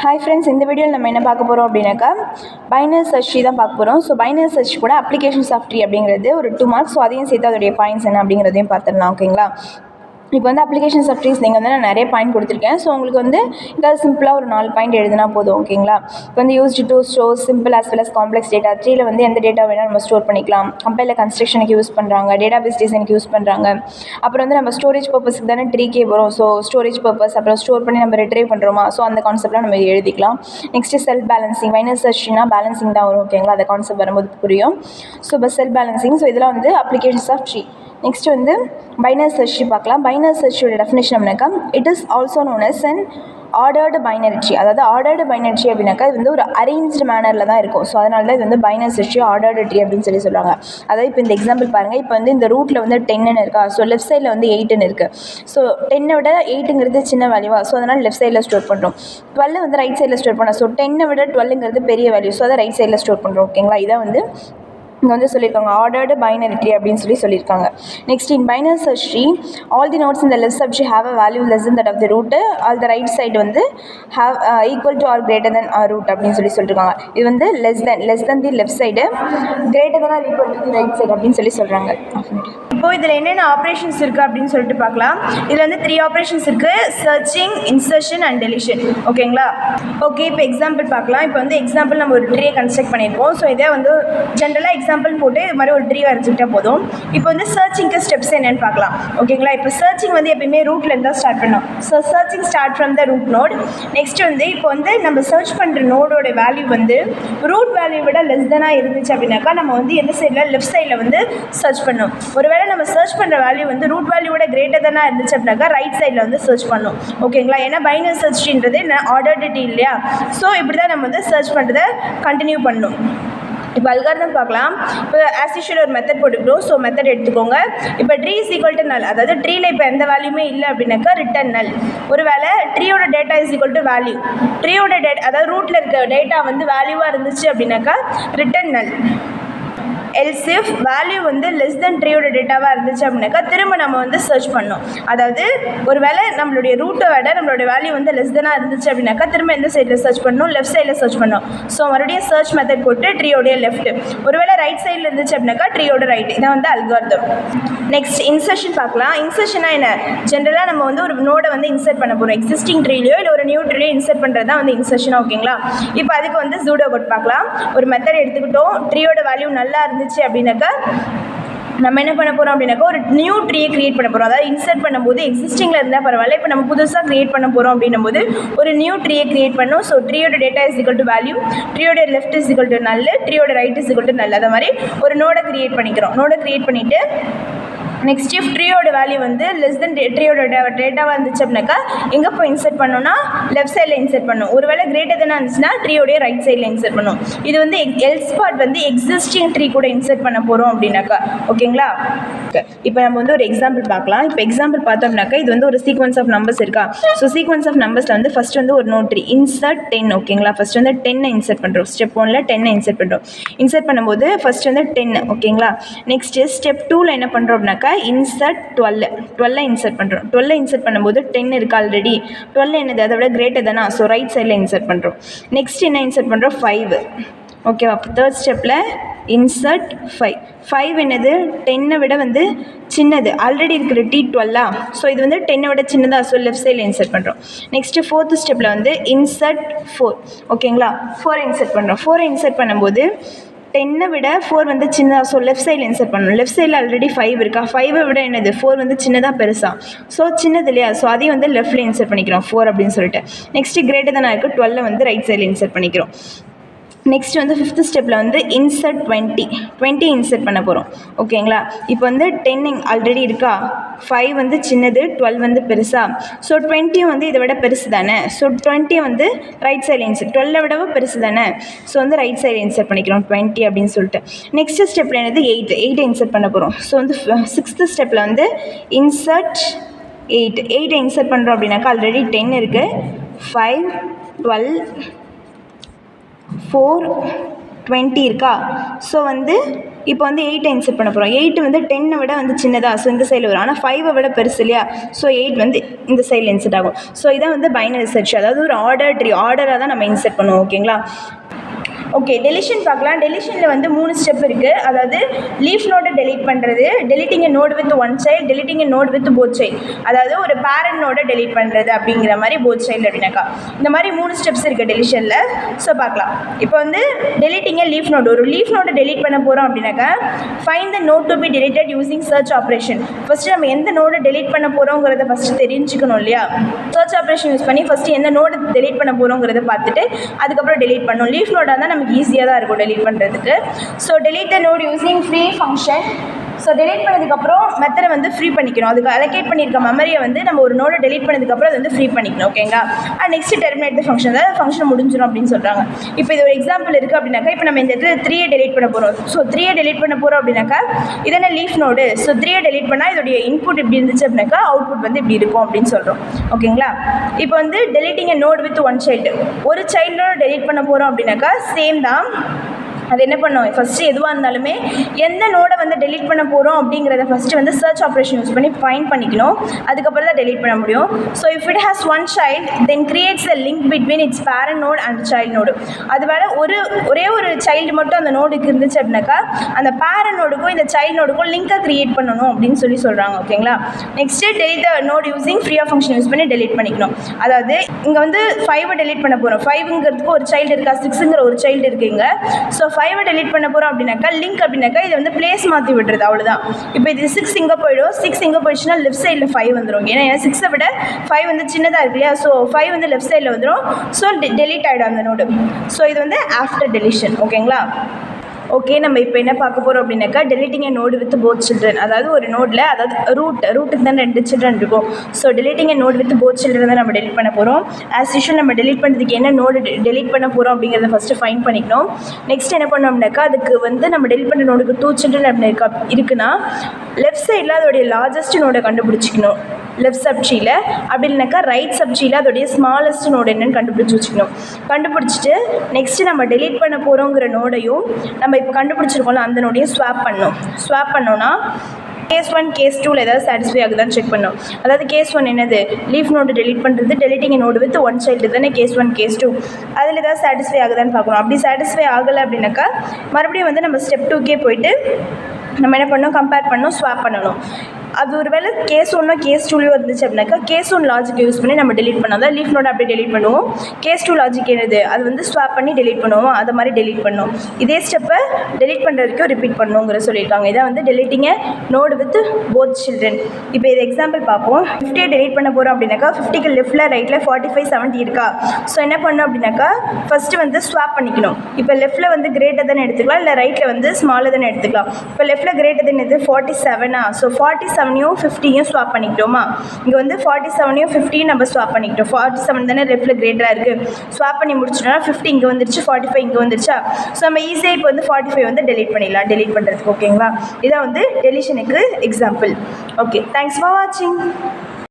Hi friends, இந்த வீடியோவில் நம்ம என்ன பார்க்க போகிறோம் அப்படின்னாக்கா பைனரி சர்ச் ட்ரீ தான் பார்க்க போகிறோம். ஸோ பைனரி சர்ச் கூட அப்ளிகேஷன்ஸ் ஆஃப் ட்ரீ அப்படிங்கிறது ஒரு 2 மார்க்ஸ். ஸோ அதையும் சேர்த்து அதோடைய பாயிண்ட்ஸ் என்ன அப்படிங்கிறதையும் பார்த்துடலாம். ஓகேங்களா? இப்போ வந்து அப்ளிகேஷன்ஸ் ஆஃப் ட்ரீஸ் நீங்கள் வந்து நான் நிறைய பாயிண்ட் கொடுத்துருக்கேன். ஸோ உங்களுக்கு வந்து இதாவது சிம்பிளாக ஒரு 4 பாயிண்ட் எழுதினா போதும். ஓகேங்களா? இப்போ வந்து used to store simple as well as complex data. ட்ரீல வந்து எந்த டேட்டா வேணால் நம்ம ஸ்டோர் பண்ணிக்கலாம். கம்பைலர் கன்ஸ்ட்ரக்ஷனுக்கு யூஸ் பண்ணுறாங்க, டேட்டா பேஸ் டிசைனுக்கு யூஸ் பண்ணுறாங்க. அப்புறம் வந்து நம்ம ஸ்டோரேஜ் பர்பஸ்க்கு தானே ட்ரீக்கே வரும். ஸோ ஸ்டோரேஜ் பர்பஸ், அப்புறம் ஸ்டோர் பண்ணி நம்ம ரிட்ரைவ் பண்ணுறோமா, ஸோ அந்த கான்செப்ட்லாம் நம்ம எழுதிக்கலாம். Next self balancing. பைனரி சர்ச்னா பேலன்சிங் தான் வரும். ஓகேங்களா? அந்த கான்செப்ட் வரும்போது புரியும். ஸோ இப்போ செல்ஃப் பேலன்சிங். ஸோ இதெல்லாம் வந்து அப்ளிகேஷன்ஸ் ஆஃப் ட்ரீ. நெக்ஸ்ட் வந்து பைனரி சர்ச் பார்க்கலாம். பைனரி சர்ச்சோட டெஃபினேஷன் அப்படின்னாக்கா it is also known as an ordered binary tree. அதாவது ஆர்டர்டு பைனரி ட்ரீ அப்படின்னாக்கா இது வந்து ஒரு அரேஞ்ச்டு மேனரில் தான் இருக்கும். ஸோ அதனால தான் இது வந்து பைனரி சர்ச் ஆர்டர்டு ட்ரீ அப்படின்னு சொல்கிறாங்க. அதாவது இப்போ இந்த எக்ஸாம்பிள் பாருங்கள். இப்போ வந்து இந்த ரூட்டில் வந்து 10 இருக்கா. ஸோ லெஃப்ட் சைடில் வந்து 8 இருக்குது. ஸோ 10 விட 8ங்கிறது சின்ன வேல்யூவா. ஸோ அதனால் லெஃப்ட் சைடில் ஸ்டோர் பண்ணுறோம். 12 வந்து ரைட் சைடில் ஸ்டோர் பண்ணோம். ஸோ 10 விட 12ங்கிறது பெரிய வேல்யூ. ஸோ அதை ரைட் சைடில் ஸ்டோர் பண்ணுறோம். ஓகேங்களா? இதான் வந்து இங்கே வந்து சொல்லியிருக்காங்க ஆர்டர்டு பைனரி ட்ரீ அப்படின்னு சொல்லியிருக்காங்க. Next in binary search tree all the nodes இந்த left sub tree have a value less than that of the root. All the right side வந்து have equal to or greater than root அப்படின்னு சொல்லியிருக்காங்க. இது வந்து less than the left side, greater than or equal to the right side அப்படின்னு சொல்கிறாங்க. இப்போ இதில் என்னென்ன ஆப்ரேஷன்ஸ் இருக்குது அப்படின்னு சொல்லிட்டு பார்க்கலாம். இதில் வந்து 3 ஆப்ரேஷன்ஸ் இருக்குது: சர்ச்சிங், இன்சர்ஷன் அண்ட் டெலிஷன். ஓகேங்களா? ஓகே, இப்போ எக்ஸாம்பிள் பார்க்கலாம். இப்போ வந்து எக்ஸாம்பிள் நம்ம ஒரு ட்ரீயை கன்ஸ்ட்ரக்ட் பண்ணியிருப்போம். ஸோ இதே வந்து ஜென்ரலாக எக்ஸாம்பிள் போட்டு இது மாதிரி ஒரு ட்ரீ வரைஞ்சிக்கிட்டா போதும். இப்போ வந்து சர்ச்சிங்க்கு ஸ்டெப்ஸ் என்னென்னு பார்க்கலாம். ஓகேங்களா? இப்போ சர்ச்சிங் வந்து எப்பயுமே ரூட்லேருந்து தான் ஸ்டார்ட் பண்ணோம். So searching start from the root node. Next வந்து இப்போ வந்து நம்ம சர்ச் பண்ணுற நோடோட வேல்யூ வந்து ரூட் வேல்யூ விட லெஸ் தெனாக இருந்துச்சு அப்படின்னாக்கா நம்ம வந்து எந்த சைடில், லெஃப்ட் சைடில் வந்து சர்ச் பண்ணணும். ஒருவேளை நம்ம சர்ச் பண்ணுற வேல்யூ வந்து ரூட் வேல்யூவோட கிரேட்டர் தானே இருந்துச்சு அப்படின்னாக்கா ரைட் சைடில் வந்து சர்ச் பண்ணணும். ஓகேங்களா? ஏன்னா பைனரி சர்ச் ட்ரீன்றது ஆர்டர்டு ட்ரீ இல்லையா? ஸோ இப்படி தான் நம்ம வந்து சர்ச் பண்ணுறதை கண்டினியூ பண்ணணும். இப்போ அல்காரிதம் பார்க்கலாம். இப்போ ஆஸ் யூஷுவல் ஒரு மெத்தட் போட்டுக்கிறோம். ஸோ மெத்தட் எடுத்துக்கோங்க. இப்போ ட்ரீ இஸ் ஈக்குவல் டு நல். அதாவது ட்ரீல இப்போ எந்த வேல்யூமே இல்லை அப்படின்னாக்கா ரிட்டன் நல். ஒரு வேளை ட்ரீயோட data is equal to value. ட்ரீயோட அதாவது ரூட்டில் இருக்க டேட்டா வந்து வேல்யூவாக இருந்துச்சு அப்படின்னாக்கா ரிட்டன் நல். எல்ஸ் இஃப் வேல்யூ வந்து லெஸ் தென் ட்ரீயோட டேட்டாவாக இருந்துச்சு அப்படின்னாக்கா திரும்ப நம்ம வந்து சர்ச் பண்ணோம். அதாவது ஒரு வேளை நம்மளுடைய ரூட்டை விட நம்மளுடைய வேல்யூ வந்து லெஸ் தெனாக இருந்துச்சு அப்படின்னாக்கா திரும்ப எந்த சைடில் சர்ச் பண்ணணும், லெஃப்ட் சைடில் சர்ச் பண்ணோம். ஸோ மறுபடியும் சர்ச் மெத்தட் போட்டு ட்ரீயோடைய லெஃப்ட். ஒருவேளை ரைட் சைடில் இருந்துச்சு அப்படின்னாக்கா ட்ரீயோட ரைட். இதான் வந்து அல்காரிதம். நெக்ஸ்ட் இன்சர்ஷன் பார்க்கலாம். இன்சர்ஷனா என்ன? ஜென்ரலாக நம்ம வந்து ஒரு நோடை வந்து இன்சர்ட் பண்ண போகிறோம். எக்ஸிஸ்டிங் ட்ரீலையோ இல்லை ஒரு நியூ ட்ரீலையோ இன்சர்ட் பண்ணுறது தான் வந்து இன்சர்ஷனா. ஓகேங்களா? இப்போ அதுக்கு வந்து சூடோ கோட் பார்க்கலாம். ஒரு மெத்தட் எடுத்துக்கிட்டோம். ட்ரீயோட வேல்யூ நல்லா இருந்துச்சு அப்படின்னாக்கா நம்ம என்ன பண்ண போகிறோம் அப்படின்னாக்கா ஒரு நியூ ட்ரீயை கிரியேட் பண்ண போகிறோம். அதாவது இன்சர்ட் பண்ணும்போது எக்ஸிஸ்டிங்கில் இருந்தால் பரவாயில்ல, இப்போ நம்ம புதுசாக கிரியேட் பண்ண போகிறோம் அப்படின்னும் போது ஒரு நியூ ட்ரீயை கிரியேட் பண்ணோம். ஸோ ட்ரீயோட data is equal to value, ட்ரீயோட left is equal to null, ட்ரீயோட right is equal to null. அது மாதிரி ஒரு நோடை கிரியேட் பண்ணிக்கிறோம். நோடை கிரியேட் பண்ணிவிட்டு நெக்ஸ்ட் இஃப் ட்ரீயோட வேல்யூ வந்து லெஸ் தென் ட்ரீயோட டேட்டாவாக இருந்துச்சு அப்படின்னாக்கா எங்கே போய் இன்சர்ட் பண்ணோன்னா லெஃப்ட் சைடில் இன்சர்ட் பண்ணணும். ஒருவேளை கிரேட்டர் தானே இருந்துச்சுன்னா ட்ரீயோடைய ரைட் சைடில் இன்சர்ட் பண்ணணும். இது வந்து எல்ஸ் பார்ட் வந்து எக்ஸிஸ்டிங் ட்ரீ கூட இன்சர்ட் பண்ண போகிறோம் அப்படின்னாக்கா. ஓகேங்களா? இப்போ நம்ம வந்து ஒரு எக்ஸாம்பிள் பார்க்கலாம். இப்போ எக்ஸாம்பிள் பார்த்தோம்னாக்கா இது வந்து ஒரு சீக்வன்ஸ் ஆஃப் நம்பர்ஸ் இருக்கா. ஸோ சீக்வன்ஸ் ஆஃப் நம்பர்ஸில் வந்து ஃபஸ்ட் வந்து ஒரு நோட் ட்ரீ இன்சர்ட் 10. ஓகேங்களா? ஃபஸ்ட் வந்து 10 இன்சர்ட் பண்ணுறோம். ஸ்டெப் 1ல் 10 இன்சர்ட் பண்ணுறோம். இன்சர்ட் பண்ணும்போது ஃபஸ்ட் வந்து 10. ஓகேங்களா? நெக்ஸ்ட்டு ஸ்டெப் 2ல் என்ன பண்ணுறோம் அப்படின்னாக்கா இன்சர்ட் 12 இன்சர்ட் பண்ணுறோம். 12 இன்சர்ட் பண்ணும்போது 10 இருக்குது ஆல்ரெடி. 12 என்னது? அதை விட கிரேட்டர் தானா. ஸோ ரைட் சைடில் இன்சர்ட் பண்ணுறோம். நெக்ஸ்ட் என்ன இன்சர்ட் பண்ணுறோம்? 5. ஓகேவா? தேர்ட் ஸ்டெப்பில் இன்சர்ட் 5. 5 என்னது? 10 விட வந்து சின்னது. ஆல்ரெடி இருக்கிற டி 12. ஸோ இது வந்து 10 விட சின்னதாக. ஸோ லெஃப்ட் சைடில் இன்சர்ட் பண்ணுறோம். நெக்ஸ்ட்டு ஃபோர்த் ஸ்டெப்பில் வந்து இன்சர்ட் 4. ஓகேங்களா? 4 இன்சர்ட் பண்ணுறோம். 4 இன்சர்ட் பண்ணும்போது 10 விட 4 வந்து சின்னதாக. ஸோ லெஃப்ட் சைடில் இன்சர்ட் பண்ணணும். லெஃப்ட் சைடில் ஆல்ரெடி 5 இருக்கா. 5 விட என்னது? 4 வந்து சின்னதாக பெருசாக. ஸோ சின்னது இல்லையா. ஸோ அதையும் வந்து லெஃப்ட்டில் இன்சர்ட் பண்ணிக்கிறோம் 4 அப்படின்னு சொல்லிட்டு. நெக்ஸ்ட்டு கிரேட்டர் தானே இருக்குது. 12 வந்து ரைட் சைடில் இன்சர்ட் பண்ணிக்கிறோம். நெக்ஸ்ட் வந்து ஃபிஃப்த் ஸ்டெப்பில் வந்து இன்சர்ட் 20 இன்சர்ட் பண்ண போகிறோம். ஓகேங்களா? இப்போ வந்து 10 ஆல்ரெடி இருக்கா. 5 வந்து சின்னது, 12 வந்து பெருசா. ஸோ 20 வந்து இதை விட பெருசு தானே. ஸோ 20 வந்து ரைட் சைடில் இன்சர்ட். 12 விடவும் பெருசு தானே. ஸோ வந்து ரைட் சைடில் இன்சர்ட் பண்ணிக்கிறோம் 20 அப்படின்னு சொல்லிட்டு. நெக்ஸ்ட் ஸ்டெப்பில் என்னது? 8 இன்சர்ட் பண்ண போகிறோம். ஸோ வந்து சிக்ஸ்த்து ஸ்டெப்பில் வந்து இன்சர்ட் 8 இன்சர்ட் பண்ணுறோம் அப்படின்னாக்கா ஆல்ரெடி 10 இருக்குது. 5, 12, 4, 20 இருக்கா. ஸோ வந்து இப்போ வந்து 8 இன்சர்ட் பண்ண போகிறோம். 8 வந்து 10 விட வந்து சின்னதாக, ஸோ இந்த சைடில் வரும். ஆனால் 5 விட பெருசு இல்லையா, ஸோ 8 வந்து இந்த சைடில் இன்சர்ட் ஆகும். ஸோ இதான் வந்து பைனரி சர்ச், அதாவது ஒரு ஆர்டராக தான் நம்ம இன்சர்ட் பண்ணுவோம். ஓகேங்களா. ஓகே, டெலிஷன் பார்க்கலாம். டெலிஷனில் வந்து 3 ஸ்டெப் இருக்குது. அதாவது லீஃப் நோடை டெலீட் பண்ணுறது, deleting a node with one child, deleting a node with both child, அதாவது ஒரு பேரண்ட் நோடை டெலீட் பண்ணுறது அப்படிங்கிற மாதிரி போத் சைல்டு அப்படின்னாக்கா இந்த மாதிரி 3 ஸ்டெப்ஸ் இருக்குது டெலிஷனில். ஸோ பார்க்கலாம். இப்போ வந்து டெலிட்டிங் எ லீஃப் நோட், ஒரு லீஃப் நோடை டெலீட் பண்ண போகிறோம் அப்படின்னாக்கா find the node to be deleted using search operation. First நம்ம எந்த நோடை டெலீட் பண்ண போகிறோங்கிறத ஃபஸ்ட்டு தெரிஞ்சுக்கணும் இல்லையா. சர்ச் ஆப்ரேஷன் யூஸ் பண்ணி ஃபஸ்ட்டு எந்த நோடு டெலீட் பண்ண போகிறோங்கிறத பார்த்துட்டு அதுக்கப்புறம் டெலீட் பண்ணணும். லீஃப் நோடாக தான் நமக்கு ஈஸியாக தான் இருக்கும் டெலீட் பண்ணுறதுக்கு. So delete the node using free function. So delete பண்ணதுக்கப்புறம் மெத்தடை வந்து ஃப்ரீ பண்ணிக்கணும். அதுக்கு அலோகேட் பண்ணியிருக்க மெமரியை வந்து நம்ம ஒரு நோடை டெலீட் பண்ணதுக்கப்புறம் அது வந்து ஃப்ரீ பண்ணிக்கணும். ஓகேங்களா. And next terminate the function, அதாவது ஃபங்க்ஷன் முடிஞ்சிடும் அப்படின்னு சொல்கிறாங்க. இப்போ இது ஒரு எக்ஸாம்பிள் இருக்குது அப்படின்னாக்கா, இப்போ நம்ம இந்த இடத்துல 3 டெலீட் பண்ண போகிறோம். ஸோ 3 டெலீட் பண்ண போகிறோம் அப்படின்னாக்கா இதென்ன லீஃப் நோடு. ஸோ 3 டெலீட் பண்ணால் இதோடைய இன்புட் இப்படி இருந்துச்சு அப்படின்னாக்கா அவுட்புட் வந்து இப்படி இருக்கும் அப்படின்னு சொல்கிறோம். ஓகேங்களா. இப்போ வந்து deleting a node with one child, ஒரு சைல்டோட டெலீட் பண்ண போகிறோம் அப்படின்னாக்கா சேம் தான். அது என்ன பண்ணோம், ஃபஸ்ட்டு எதுவாக இருந்தாலுமே எந்த நோடை வந்து டெலீட் பண்ண போகிறோம் அப்படிங்கிறத ஃபஸ்ட்டு வந்து சர்ச் ஆப்ரேஷன் யூஸ் பண்ணி ஃபைண்ட் பண்ணிக்கணும். அதுக்கப்புறம் தான் டெலீட் பண்ண முடியும். So if it has one child then creates a link between its parent node and child node. அதுவேளை ஒரே ஒரு சைல்டு மட்டும் அந்த நோடுக்கு இருந்துச்சு அப்படின்னாக்கா அந்த பேரண்ட் நோடுக்கும் இந்த சைல்டு நோடுக்கும் லிங்கை கிரியேட் பண்ணணும் அப்படின்னு சொல்கிறாங்க. ஓகேங்களா. Next delete the node using free of function use பண்ணி டெலீட் பண்ணிக்கணும். அதாவது இங்கே வந்து 5 டெலீட் பண்ண போகிறோம். 5ங்கிறதுக்கு ஒரு சைல்டு இருக்கா, 6ங்கிற ஒரு சைல்டு இருக்குங்க. ஸோ 5 டெலீட் பண்ண போகிறோம் அப்படின்னாக்கா லிங்க் அப்படின்னாக்கா இதை வந்து பிளேஸ் மாற்றி விடுறது, அவ்வளோதான். இப்போ இது 6 இங்கே போயிடும். 6 இங்கே போயிடுச்சுன்னா லெஃப்ட் சைடில் 5 வந்துடும். ஏன்னா 6 விட 5 வந்து சின்னதாக இருக்கு இல்லையா. ஸோ 5 வந்து லெஃப்ட் சைடில் வந்துடும். ஸோ டெலீட் ஆகிடும் அந்த நோடு. ஸோ இது வந்து ஆஃப்டர் டெலிஷன். ஓகேங்களா. ஓகே, நம்ம இப்போ என்ன பார்க்க போகிறோம் அப்படின்னாக்கா deleting a node with both children, அதாவது ஒரு நோடில், அதாவது ரூட்டுக்கு தான் 2 சில்ட்ரன் இருக்கும். So deleting a node with both children தான் நம்ம டெலிட் பண்ண போகிறோம். ஆஸ் யூஷுவல் நம்ம டெலிட் பண்ணுறதுக்கு என்ன நோடு டெலிட் பண்ண போகிறோம் அப்படிங்கிறத ஃபஸ்ட்டு ஃபைண்ட் பண்ணிக்கணும். நெக்ஸ்ட் என்ன பண்ணோம் அப்படின்னாக்கா அதுக்கு வந்து நம்ம டெலிட் பண்ண நோடுக்கு 2 சில்ட்ரன் அப்படின்னு இருக்குன்னா லெஃப்ட் சைடில் அதோடைய லார்ஜஸ்ட் நோடை கண்டுபிடிச்சிக்கணும் லெஃப்ட் சப்ட்ரீயில். அப்படி இல்லைனாக்கா ரைட் சப்ட்ரீயில் அதோடைய ஸ்மாலஸ்ட் நோடு என்னென்னு கண்டுபிடிச்சிட்டு நெக்ஸ்ட்டு நம்ம டெலீட் பண்ண போகிறோங்கிற நோடையும் நம்ம இப்போ கண்டுபிடிச்சிருக்கோம்ல அந்த நோடையும் ஸ்வாப் பண்ணோன்னா கேஸ் 1 கேஸ் 2ல் ஏதாவது சாட்டிஸ்ஃபை ஆகுதான்னு செக் பண்ணோம். அதாவது கேஸ் 1 என்னது, லீஃப் நோடு டெலீட் பண்ணுறது, deleting node with one child தானே கேஸ் 1 கேஸ் 2. அதில் ஏதாவது சாட்டிஸ்ஃபை ஆகுதான்னு பார்க்கணும். அப்படி சாட்டிஸ்ஃபை ஆகலை அப்படின்னாக்கா மறுபடியும் வந்து நம்ம ஸ்டெப் 2க்கே போயிட்டு நம்ம என்ன பண்ணணும், கம்பேர் பண்ணணும், ஸ்வாப் பண்ணணும். அது ஒரு வேளை கேஸ் 1 கேஸ் 2லையும் இருந்துச்சு அப்படின்னாக்கா கேஸ் 1 லாஜிக் யூஸ் பண்ணி நம்ம டெலீட் பண்ணோம். அதாவது லீஃப் நோட் அப்படியே டெலீட் பண்ணுவோம். கேஸ் 2 லாஜிக் என்னது, அது வந்து ஸ்வாப் பண்ணி டெலீட் பண்ணுவோம். அது மாதிரி டெலீட் பண்ணணும். இதே ஸ்டெப்பை டெலீட் பண்ணுற வரைக்கும் ரிப்பீட் பண்ணணுங்கிற சொல்லியிருக்காங்க. இதான் வந்து டெலிட்டிங்க நோடு வித் போத் சில்ட்ரன். இப்போ இது எக்ஸாம்பிள் பார்ப்போம். 50 டெலீட் பண்ண போகிறோம் அப்படின்னாக்கா 50க்கு லெஃப்ட்டில் ரைட்டில் 45 70 இருக்கா. ஸோ என்ன பண்ணணும் அப்படின்னாக்கா ஃபஸ்ட்டு வந்து ஸ்வாப் பண்ணிக்கணும். இப்போ லெஃப்ட்டில் வந்து கிரேட்டர் தானே எடுத்துக்கலாம், இல்லை ரைட்டில் வந்து ஸ்மாலர் தானே எடுத்துக்கலாம். இப்போ லெஃப்ட்டில் கிரேட்டர் தானே இது 47. ஸோ 47யும் 50யும் ஸ்வாப் பண்ணிக்கிட்டோமா. இங்கே வந்து 47யும் 50யும் நம்ம ஸ்வாப் பண்ணிக்கிட்டோம். 47 தானே லெஃப்ட்டில் கிரேட்டராக இருக்குது. ஸ்வாப் பண்ணி முடிச்சிட்டோம்னா 50 இங்கே வந்துருச்சு, 45 இங்கே வந்துருச்சா. ஸோ நம்ம ஈஸியாக இப்போ வந்து 45 வந்து டெலீட் பண்ணிடலாம் டெலீட் பண்ணுறதுக்கு. ஓகேங்களா. இதான் வந்து டெலிஷனுக்கு எக்ஸாம்பிள். ஓகே, தேங்க்ஸ் ஃபார் வாட்சிங்.